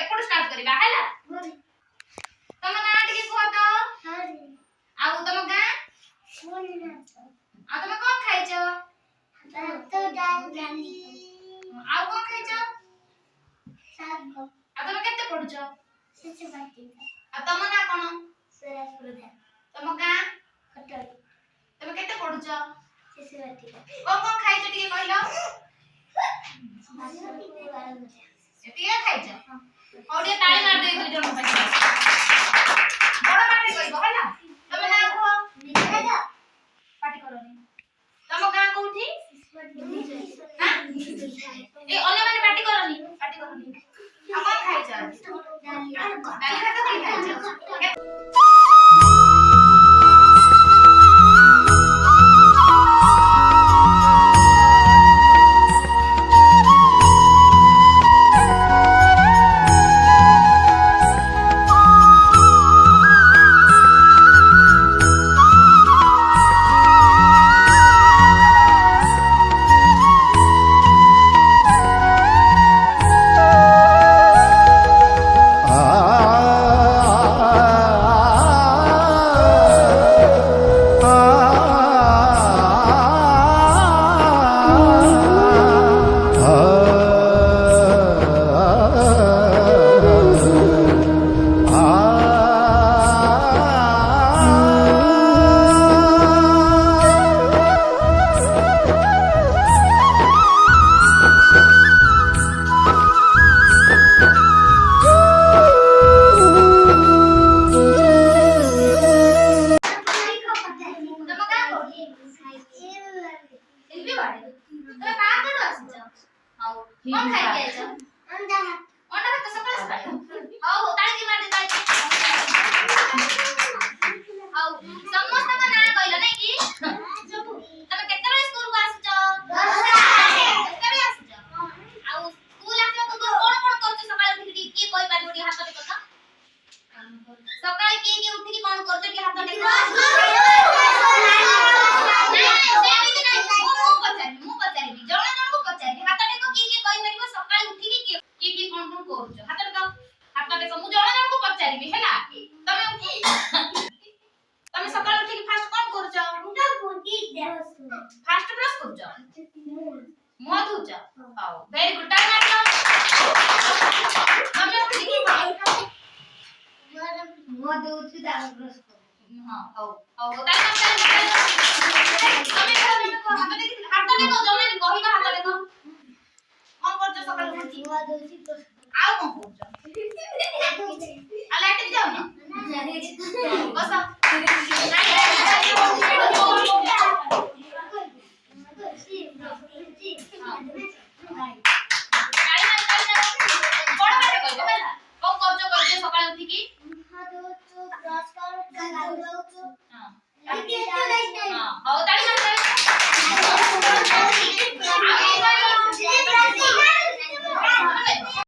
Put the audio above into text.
एपड़ start करबा हैला तम ना टिके को तो आउ तम गा आ तम कोन खाइछो तो डाली आउ कोन खाइछो साग आ तम केते पढुछो शिशु बाटी आ तम ना कोन सुरेश प्रधान तम गा खटोली तम केते पढुछो शिशु बाटी कोन खाइछो टिके कहलो एतिया खाइछो ओडे ताली मार दे दुई जण पाछे बड़ पाटी कइबो हैला तमे ना कहो निकला पाटी करनी तम गा कोठी हां ए ओने माने पाटी करनी आ कोन खाइछो डाली भात खाइछो फास्ट ब्रश करजो मुह धुजो आओ वेरी गुड टाइम मारलो हम लोग ठीक है मुह धुछु दांत ब्रश कर हां आओ आओ टाइम हाथ देखो जमे कहिना हाथ देखो कौन करजो सकाळ उठी मुह धुछु आओ कौन करजो आ लैट्रिन जाओ ना बस